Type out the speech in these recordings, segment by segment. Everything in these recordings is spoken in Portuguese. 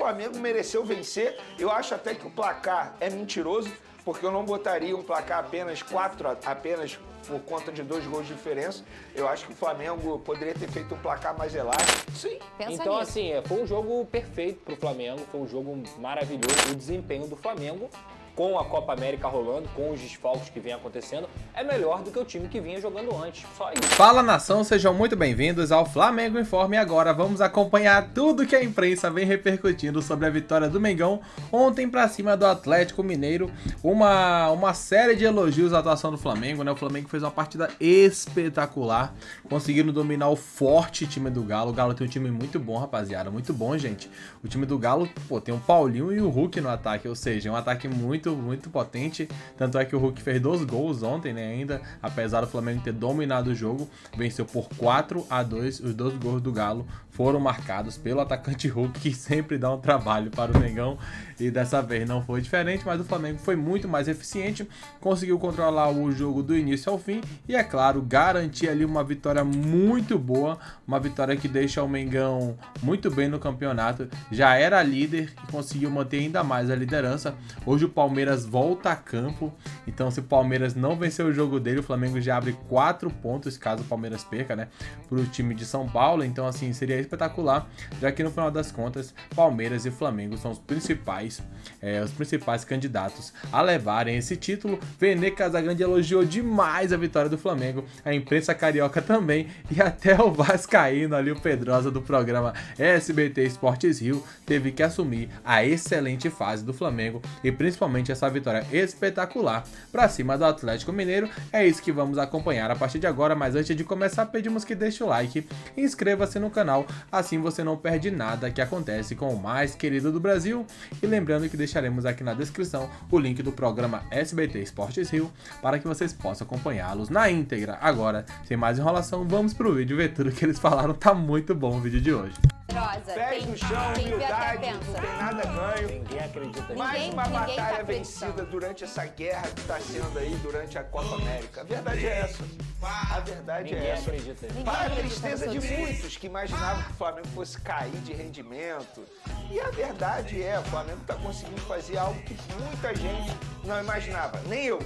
Flamengo mereceu vencer. Eu acho até que o placar é mentiroso, porque eu não botaria um placar apenas por conta de 2 gols de diferença. Eu acho que o Flamengo poderia ter feito um placar mais elástico. Sim. Então, assim, foi um jogo perfeito pro Flamengo, foi um jogo maravilhoso. O desempenho do Flamengo, com a Copa América rolando, com os desfalques que vem acontecendo, é melhor do que o time que vinha jogando antes. Só isso. Fala, nação, sejam muito bem-vindos ao Flamengo Informe. E agora vamos acompanhar tudo que a imprensa vem repercutindo sobre a vitória do Mengão ontem para cima do Atlético Mineiro. Uma série de elogios à atuação do Flamengo, né? O Flamengo fez uma partida espetacular, conseguindo dominar o forte time do Galo. O Galo tem um time muito bom, rapaziada, muito bom, gente. O time do Galo, pô, tem o Paulinho e o Hulk no ataque, ou seja, é um ataque muito potente, tanto é que o Hulk fez 2 gols ontem, né, ainda, apesar do Flamengo ter dominado o jogo, venceu por 4-2, os 2 gols do Galo foram marcados pelo atacante Hulk, que sempre dá um trabalho para o Mengão, e dessa vez não foi diferente, mas o Flamengo foi muito mais eficiente, conseguiu controlar o jogo do início ao fim, e é claro, garantir ali uma vitória muito boa, uma vitória que deixa o Mengão muito bem no campeonato, já era líder e conseguiu manter ainda mais a liderança. Hoje o Palmeiras volta a campo, então se o Palmeiras não vencer o jogo dele, o Flamengo já abre 4 pontos, caso o Palmeiras perca, né, pro time de São Paulo. Então assim, seria espetacular, já que no final das contas, Palmeiras e Flamengo são os principais candidatos a levarem esse título. Vene Casagrande elogiou demais a vitória do Flamengo, a imprensa carioca também, e até o vascaíno ali, o Pedrosa do programa SBT Esportes Rio, teve que assumir a excelente fase do Flamengo e principalmente essa vitória espetacular para cima do Atlético Mineiro. É isso que vamos acompanhar a partir de agora, mas antes de começar, pedimos que deixe o like e inscreva-se no canal, assim você não perde nada que acontece com o mais querido do Brasil. E lembrando que deixaremos aqui na descrição o link do programa SBT Esportes Rio para que vocês possam acompanhá-los na íntegra. Agora, sem mais enrolação, vamos pro vídeo ver tudo que eles falaram. Tá muito bom o vídeo de hoje. Pés no chão, humildade, não tem nada ganho. Ninguém acredita nisso. Mais uma batalha vencida durante essa guerra que está sendo aí durante a Copa América. A verdade é essa. A verdade é essa. Acredita nisso. Para a tristeza de muitos que imaginavam que o Flamengo fosse cair de rendimento. E a verdade é, o Flamengo está conseguindo fazer algo que muita gente não imaginava. Nem eu.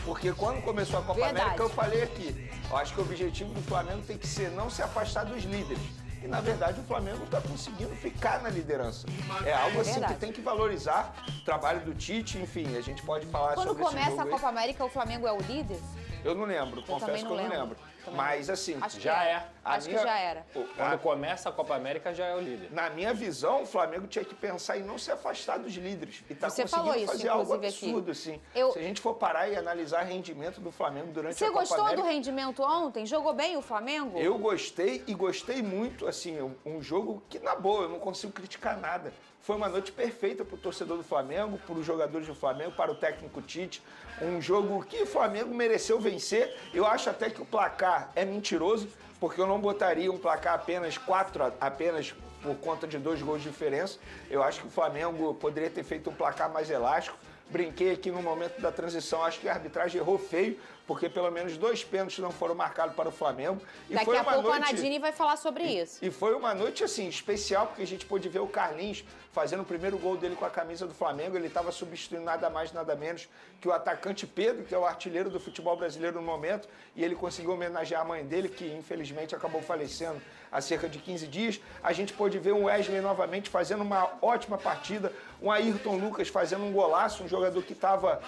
Porque quando começou a Copa América, eu falei aqui, eu acho que o objetivo do Flamengo tem que ser não se afastar dos líderes. E, na verdade, o Flamengo está conseguindo ficar na liderança. É algo assim que tem que valorizar o trabalho do Tite, enfim, a gente pode falar sobre esse jogo. Quando começa a Copa América, o Flamengo é o líder? Eu não lembro, confesso que eu não lembro. Mas assim, Já é. Acho que já era. Quando começa a Copa América, já é o líder. Na minha visão, o Flamengo tinha que pensar em não se afastar dos líderes. E tá Você conseguindo falou isso, fazer algo inclusive, absurdo, aqui. assim. Eu- Se a gente for parar e analisar o rendimento do Flamengo durante Você a Copa gostou América... do rendimento ontem? Jogou bem o Flamengo? Eu gostei e gostei muito, assim, um jogo que, na boa, eu não consigo criticar nada. Foi uma noite perfeita para o torcedor do Flamengo, para os jogadores do Flamengo, para o técnico Tite. Um jogo que o Flamengo mereceu vencer. Eu acho até que o placar é mentiroso, porque eu não botaria um placar apenas por conta de 2 gols de diferença. Eu acho que o Flamengo poderia ter feito um placar mais elástico. Brinquei aqui no momento da transição, acho que a arbitragem errou feio, porque pelo menos 2 pênaltis não foram marcados para o Flamengo. E Daqui foi a uma pouco noite... a Nadine vai falar sobre isso. E foi uma noite, assim, especial, porque a gente pôde ver o Carlinhos fazendo o primeiro gol dele com a camisa do Flamengo. Ele estava substituindo nada mais, nada menos que o atacante Pedro, que é o artilheiro do futebol brasileiro no momento, e ele conseguiu homenagear a mãe dele, que infelizmente acabou falecendo há cerca de 15 dias. A gente pôde ver o Wesley novamente fazendo uma ótima partida, um Ayrton Lucas fazendo um golaço, um jogador que estava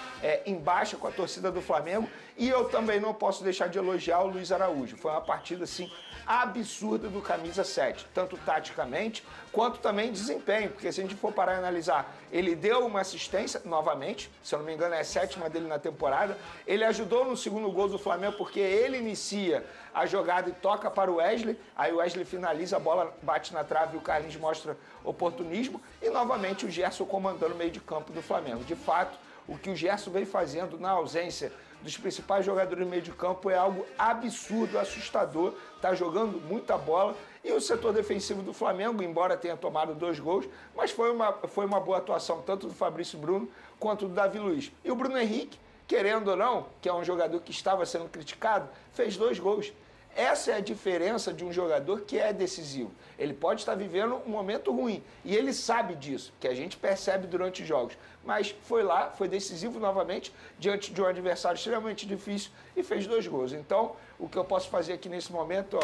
em baixa com a torcida do Flamengo. E eu também não posso deixar de elogiar o Luiz Araújo. Foi uma partida, assim, absurda do camisa 7, tanto taticamente quanto também desempenho, porque se a gente for parar e analisar, ele deu uma assistência, novamente, se eu não me engano é a 7ª dele na temporada, ele ajudou no segundo gol do Flamengo, porque ele inicia a jogada e toca para o Wesley, aí o Wesley finaliza, a bola bate na trave e o Carlinhos mostra oportunismo, e novamente o Gerson comandando o meio de campo do Flamengo. De fato, o que o Gerson vem fazendo na ausência dos principais jogadores do meio de campo é algo absurdo, assustador, tá jogando muita bola. E o setor defensivo do Flamengo, embora tenha tomado 2 gols, mas foi uma boa atuação tanto do Fabrício Bruno quanto do Davi Luiz. E o Bruno Henrique, querendo ou não, que é um jogador que estava sendo criticado, fez 2 gols. Essa é a diferença de um jogador que é decisivo. Ele pode estar vivendo um momento ruim e ele sabe disso, que a gente percebe durante os jogos. Mas foi lá, foi decisivo novamente, diante de um adversário extremamente difícil e fez 2 gols. Então, o que eu posso fazer aqui nesse momento,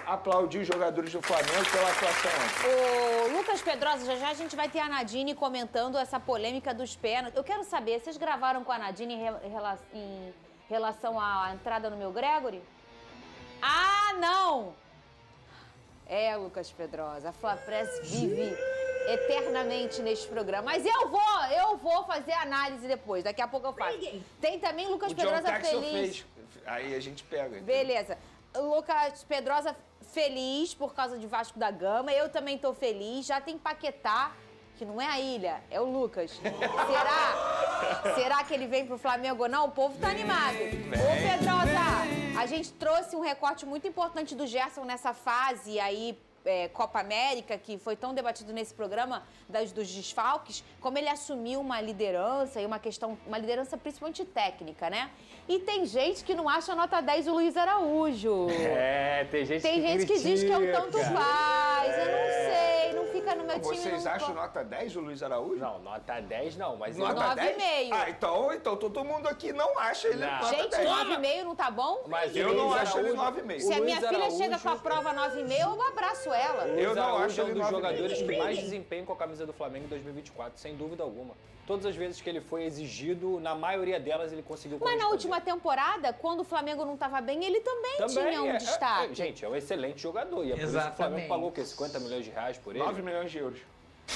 aplaudir os jogadores do Flamengo pela atuação ontem. Ô, Lucas Pedrosa, já a gente vai ter a Nadine comentando essa polêmica dos pênaltis. Eu quero saber, vocês gravaram com a Nadine em relação à entrada no meu Gregory? Ah, não! É, Lucas Pedrosa, a Flapress vive eternamente neste programa. Mas eu vou fazer análise depois, daqui a pouco eu faço. Tem também Lucas Pedrosa feliz. Aí a gente pega. Beleza. Lucas Pedrosa feliz por causa de Vasco da Gama. Eu também tô feliz. Já tem Paquetá, que não é a Ilha, é o Lucas. Será que ele vem pro Flamengo ou não? O povo tá animado. Ô, Pedrosa, a gente trouxe um recorte muito importante do Gerson nessa fase aí, Copa América, que foi tão debatido nesse programa dos desfalques, como ele assumiu uma liderança e uma liderança principalmente técnica, né? E tem gente que não acha nota 10 o Luiz Araújo. Tem gente que diz que é um tanto faz. Eu não sei, não fica no meu time. Vocês acham nota 10 o Luiz Araújo? Não, nota 10 não, mas... Nota 9,5. Ah, então todo mundo aqui não acha ele nota 10. Gente, 9,5 não tá bom? Mas eu não acho ele 9,5. Se a minha filha chega com a prova 9,5, eu abraço ela. Eu não acho ele um dos jogadores que mais desempenham com a camisa do Flamengo em 2024, sem dúvida alguma. Todas as vezes que ele foi exigido, na maioria delas ele conseguiu corresponder. Mas na última temporada, quando o Flamengo não estava bem, ele também tinha um destaque. Gente, é um excelente jogador. E é por isso que o Flamengo pagou o quê? 50 milhões de reais por ele? 9 milhões de euros.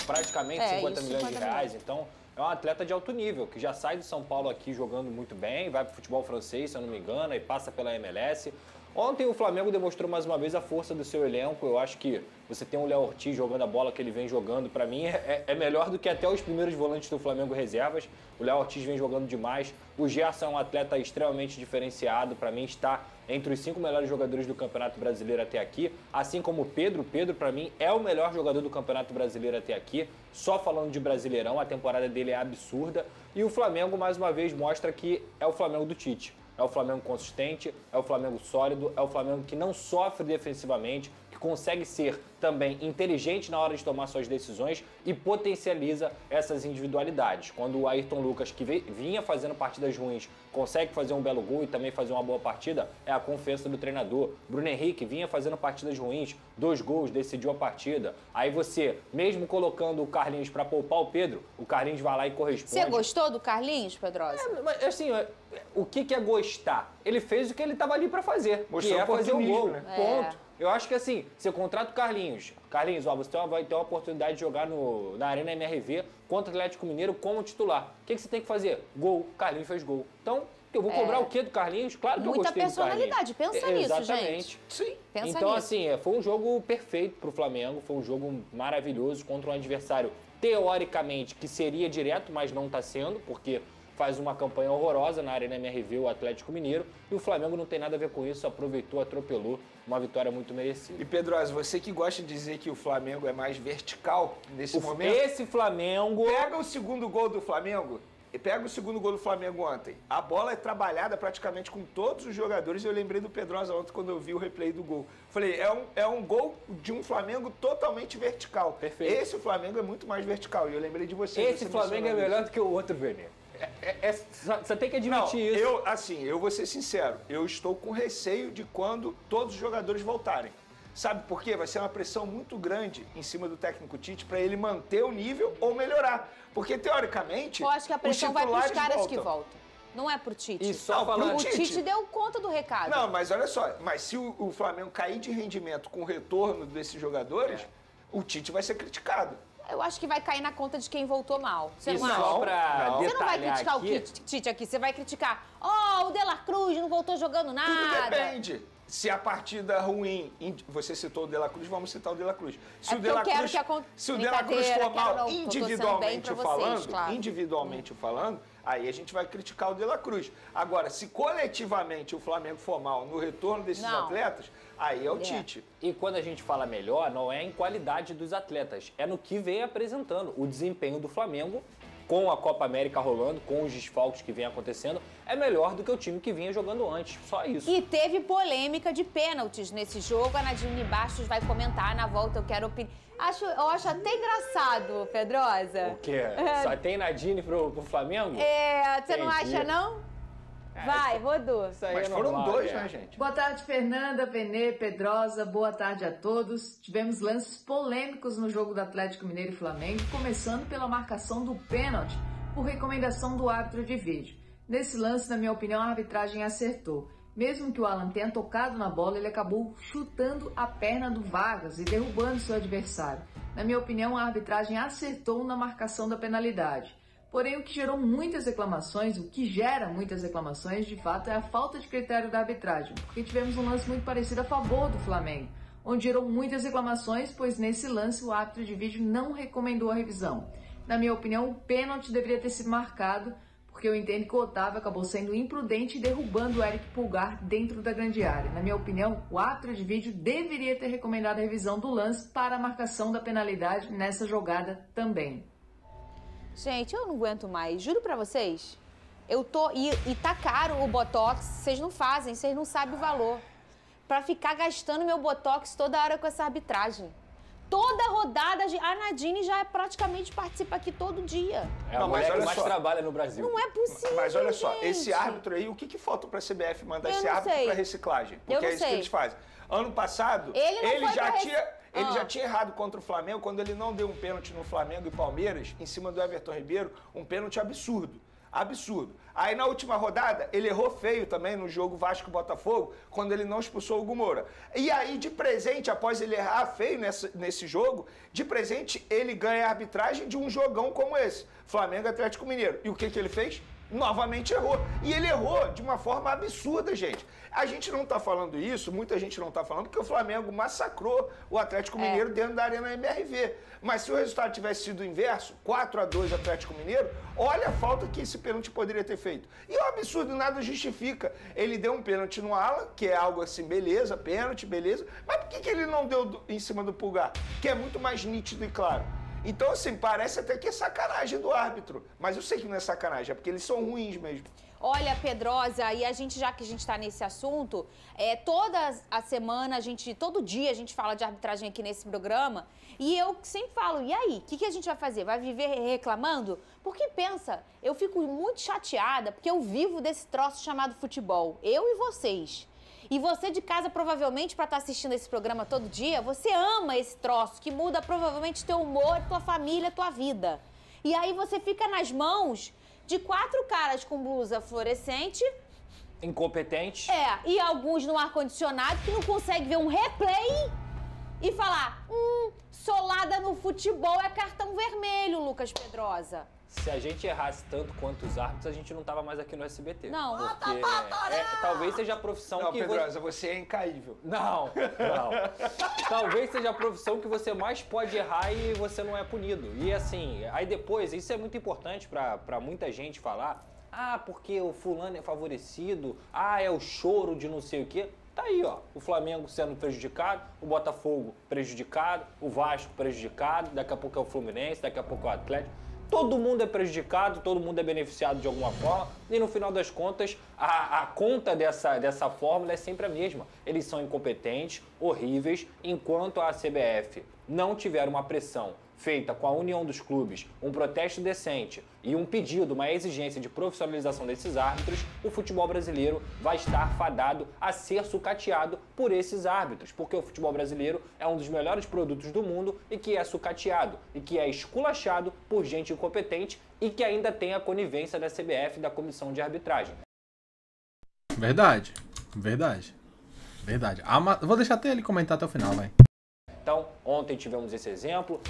Praticamente 50 milhões de reais. Então, é um atleta de alto nível, que já sai do São Paulo aqui jogando muito bem, vai pro futebol francês, se eu não me engano, e passa pela MLS. Ontem o Flamengo demonstrou mais uma vez a força do seu elenco. Eu acho que você tem o Léo Ortiz jogando a bola que ele vem jogando. Para mim é melhor do que até os primeiros volantes do Flamengo reservas. O Léo Ortiz vem jogando demais. O Gerson é um atleta extremamente diferenciado. Para mim está entre os 5 melhores jogadores do Campeonato Brasileiro até aqui. Assim como o Pedro. O Pedro, para mim, é o melhor jogador do Campeonato Brasileiro até aqui. Só falando de Brasileirão, a temporada dele é absurda. E o Flamengo, mais uma vez, mostra que é o Flamengo do Tite. É o Flamengo consistente, é o Flamengo sólido, é o Flamengo que não sofre defensivamente, que consegue ser também inteligente na hora de tomar suas decisões e potencializa essas individualidades. Quando o Ayrton Lucas, que vinha fazendo partidas ruins, consegue fazer um belo gol e também fazer uma boa partida, é a confiança do treinador. Bruno Henrique vinha fazendo partidas ruins, 2 gols, decidiu a partida. Aí você, mesmo colocando o Carlinhos para poupar o Pedro, o Carlinhos vai lá e corresponde. Você gostou do Carlinhos, Pedrosa? Mas assim, o que é gostar? Ele fez o que ele estava ali para fazer, que é fazer o gol, né? Ponto. Eu acho que assim, você contrata o Carlinhos. Carlinhos, você vai ter uma oportunidade de jogar na Arena MRV contra o Atlético Mineiro como titular. O que você tem que fazer? Gol. Carlinhos fez gol. Então, eu vou cobrar o quê do Carlinhos? Claro que eu gostei do Carlinhos. Muita personalidade. Pensa nisso, Exatamente. Sim. Pensa então, nisso. assim, foi um jogo perfeito pro Flamengo. Foi um jogo maravilhoso contra um adversário, teoricamente, que seria direto, mas não está sendo, porque faz uma campanha horrorosa na Arena MRV, o Atlético Mineiro, e o Flamengo não tem nada a ver com isso, aproveitou, atropelou, uma vitória muito merecida. E Pedrosa, você que gosta de dizer que o Flamengo é mais vertical nesse momento... Esse Flamengo... Pega o segundo gol do Flamengo, ontem. A bola é trabalhada praticamente com todos os jogadores, e eu lembrei do Pedrosa ontem quando eu vi o replay do gol. Falei, é um gol de um Flamengo totalmente vertical. Perfeito. Esse Flamengo é muito mais vertical, e eu lembrei de você. Esse Flamengo é melhor do que o outro, Vene. Você tem que admitir isso. Eu vou ser sincero, eu estou com receio de quando todos os jogadores voltarem. Sabe por quê? Vai ser uma pressão muito grande em cima do técnico Tite para ele manter o nível ou melhorar. Porque, teoricamente, eu acho que a pressão vai para os caras que voltam. Não é pro Tite. E só falando... O Tite deu conta do recado. Não, mas olha só, se o Flamengo cair de rendimento com o retorno desses jogadores, o Tite vai ser criticado. Eu acho que vai cair na conta de quem voltou mal. Você não só acha? pra Você não vai criticar aqui, o Tite aqui, você vai criticar. O De La Cruz não voltou jogando nada. Tudo depende. Se a partida ruim, você citou o De La Cruz, vamos citar o De La Cruz. Se o De La Cruz for mal individualmente falando, aí a gente vai criticar o De La Cruz. Agora, se coletivamente o Flamengo for mal no retorno desses atletas, aí é o Tite. E quando a gente fala melhor, não é em qualidade dos atletas, é no que vem apresentando. O desempenho do Flamengo com a Copa América rolando, com os desfalques que vem acontecendo, é melhor do que o time que vinha jogando antes. Só isso. E teve polêmica de pênaltis nesse jogo. A Nadine Bastos vai comentar na volta. Eu quero opinar. Eu acho até engraçado, Pedrosa. O quê? Só tem Nadine pro Flamengo? Você não acha, não? Vai, Rodô. Mas foram dois, né, gente? Boa tarde, Fernanda, Benê, Pedrosa. Boa tarde a todos. Tivemos lances polêmicos no jogo do Atlético Mineiro e Flamengo, começando pela marcação do pênalti por recomendação do árbitro de vídeo. Nesse lance, na minha opinião, a arbitragem acertou. Mesmo que o Alan tenha tocado na bola, ele acabou chutando a perna do Vargas e derrubando seu adversário. Na minha opinião, a arbitragem acertou na marcação da penalidade. Porém, o que gera muitas reclamações, de fato, é a falta de critério da arbitragem, porque tivemos um lance muito parecido a favor do Flamengo, onde gerou muitas reclamações, pois nesse lance o árbitro de vídeo não recomendou a revisão. Na minha opinião, o pênalti deveria ter sido marcado, porque eu entendo que o Otávio acabou sendo imprudente e derrubando o Eric Pulgar dentro da grande área. Na minha opinião, o árbitro de vídeo deveria ter recomendado a revisão do lance para a marcação da penalidade nessa jogada também. Gente, eu não aguento mais. Juro pra vocês. E tá caro o Botox. Vocês não fazem, vocês não sabem o valor. Pra ficar gastando meu Botox toda hora com essa arbitragem. Toda rodada, a Nadine já praticamente participa aqui todo dia. É a mulher que mais trabalha no Brasil. Não é possível, Mas olha só, gente. esse árbitro aí, o que falta pra CBF mandar Eu esse não árbitro sei. pra reciclagem? Porque é isso que eles fazem. Ano passado, ele já tinha errado contra o Flamengo quando ele não deu um pênalti no Flamengo e Palmeiras, em cima do Everton Ribeiro, um pênalti absurdo. Absurdo. Aí na última rodada, ele errou feio também no jogo Vasco-Botafogo, quando ele não expulsou o Hugo Moura. E aí, de presente, após ele errar feio nesse jogo, de presente ele ganha a arbitragem de um jogão como esse, Flamengo e Atlético Mineiro. E o que ele fez? Novamente errou. E ele errou de uma forma absurda, gente. A gente não tá falando isso, muita gente não tá falando, porque o Flamengo massacrou o Atlético Mineiro dentro da Arena MRV. Mas se o resultado tivesse sido o inverso, 4-2 Atlético Mineiro, olha a falta que esse pênalti poderia ter feito. E o absurdo nada justifica. Ele deu um pênalti no Alan, que é algo assim, beleza, pênalti, beleza. Mas por que ele não deu em cima do Pulgar? Que é muito mais nítido e claro. Então, assim, parece até que é sacanagem do árbitro. Mas eu sei que não é sacanagem, é porque eles são ruins mesmo. Olha, Pedrosa, e já que a gente está nesse assunto, toda a semana, todo dia a gente fala de arbitragem aqui nesse programa, e eu sempre falo, e aí, o que a gente vai fazer? Vai viver reclamando? Porque pensa, eu fico muito chateada, porque eu vivo desse troço chamado futebol, eu e vocês. E você de casa, provavelmente, para estar assistindo esse programa todo dia, você ama esse troço que muda provavelmente teu humor, tua família, tua vida. E aí você fica nas mãos de 4 caras com blusa fluorescente. Incompetentes. E alguns no ar-condicionado que não conseguem ver um replay e falar, solada no futebol é cartão vermelho, Lucas Pedrosa. Se a gente errasse tanto quanto os árbitros, a gente não tava mais aqui no SBT. Não. Porque talvez seja a profissão não, que... Pedrosa, você é incaível. Não. Talvez seja a profissão que você mais pode errar e você não é punido. E assim, aí depois, isso é muito importante pra muita gente falar, porque o fulano é favorecido, é o choro de não sei o quê. Tá aí, ó, o Flamengo sendo prejudicado, o Botafogo prejudicado, o Vasco prejudicado, daqui a pouco é o Fluminense, daqui a pouco é o Atlético. Todo mundo é prejudicado, todo mundo é beneficiado de alguma forma e no final das contas a conta dessa fórmula é sempre a mesma. Eles são incompetentes, horríveis, enquanto a CBF não tiver uma pressão feita com a união dos clubes, um protesto decente e um pedido, uma exigência de profissionalização desses árbitros, o futebol brasileiro vai estar fadado a ser sucateado por esses árbitros, porque o futebol brasileiro é um dos melhores produtos do mundo e que é sucateado e que é esculachado por gente incompetente e que ainda tem a conivência da CBF e da comissão de arbitragem. Verdade. Vou deixar até ele comentar até o final, vai. Então, ontem tivemos esse exemplo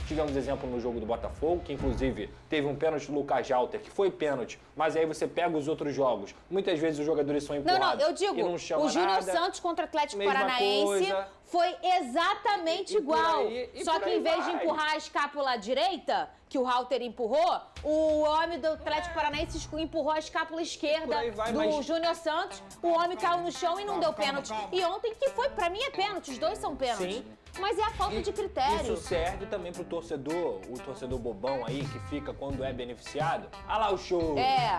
no jogo do Botafogo, que inclusive teve um pênalti do Lucas Jalter, que foi pênalti, mas aí você pega os outros jogos, muitas vezes os jogadores são empurrados eu digo, e não chama o Júnior nada. Santos contra o Atlético Mesma Paranaense coisa. Foi exatamente igual. Só que em vez de empurrar a escápula à direita, que o Halter empurrou, o homem do Atlético Paranaense empurrou a escápula esquerda do Júnior Santos. O homem caiu no chão e não deu pênalti. E ontem que foi, pra mim é pênalti, os dois são pênaltis. Sim. Mas é a falta de critério. Isso serve também pro torcedor, o torcedor bobão aí, que fica quando é beneficiado. Ah lá o show,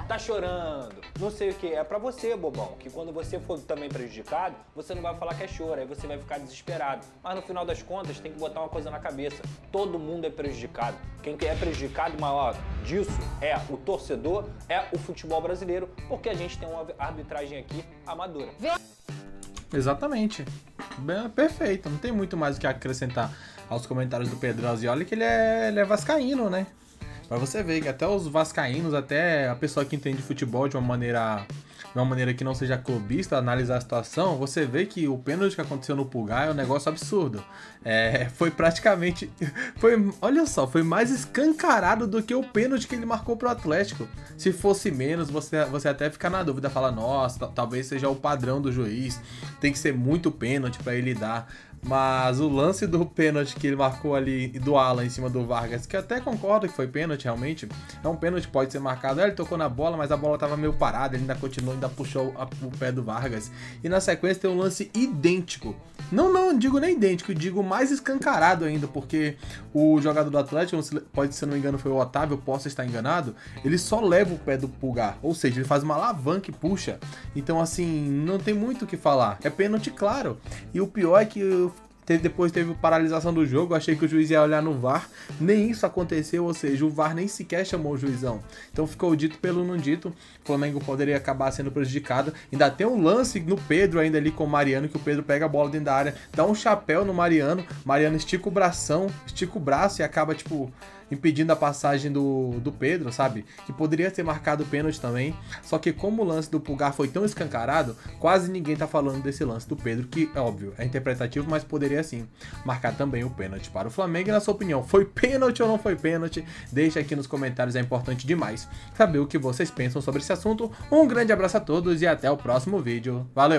tá chorando, não sei o que. É pra você, bobão, que quando você for também prejudicado, você não vai falar que é choro, aí você vai ficar desesperado. Mas no final das contas, tem que botar uma coisa na cabeça. Todo mundo é prejudicado. Quem é prejudicado maior disso é o torcedor, é o futebol brasileiro, porque a gente tem uma arbitragem aqui amadora. Exatamente. Perfeito, não tem muito mais o que acrescentar aos comentários do Pedrosa. E olha que ele é vascaíno, né? Pra você ver que até os vascaínos, até a pessoa que entende futebol de uma maneira que não seja clubista, analisar a situação, você vê que o pênalti que aconteceu no Pulgar é um negócio absurdo. Foi praticamente... olha só, foi mais escancarado do que o pênalti que ele marcou pro Atlético. Se fosse menos, você até fica na dúvida, fala, nossa, talvez seja o padrão do juiz, tem que ser muito pênalti pra ele dar. Mas o lance do pênalti que ele marcou ali do Alan em cima do Vargas, que eu até concordo que foi pênalti realmente, é um pênalti, pode ser marcado. Ele tocou na bola, mas a bola tava meio parada, ele ainda continuou, ainda puxou o pé do Vargas. E na sequência tem um lance idêntico. Não digo nem idêntico, digo mais escancarado ainda, porque o jogador do Atlético, pode, se não me engano foi o Otávio, posso estar enganado, ele só leva o pé do Pulgar, ou seja, ele faz uma alavanca e puxa. Então assim, não tem muito o que falar, é pênalti claro. E o pior é que depois teve paralisação do jogo, achei que o juiz ia olhar no VAR, nem isso aconteceu, ou seja, o VAR nem sequer chamou o juizão. Então ficou dito pelo não dito, o Flamengo poderia acabar sendo prejudicado. Ainda tem um lance no Pedro ainda ali com o Mariano, que o Pedro pega a bola dentro da área, dá um chapéu no Mariano, Mariano estica o braço e acaba tipo impedindo a passagem do Pedro, sabe? Que poderia ter marcado o pênalti também. Só que como o lance do Pulgar foi tão escancarado, quase ninguém tá falando desse lance do Pedro, que é óbvio, é interpretativo, mas poderia sim marcar também o pênalti para o Flamengo. E na sua opinião, foi pênalti ou não foi pênalti? Deixa aqui nos comentários, é importante demais saber o que vocês pensam sobre esse assunto. Um grande abraço a todos e até o próximo vídeo. Valeu!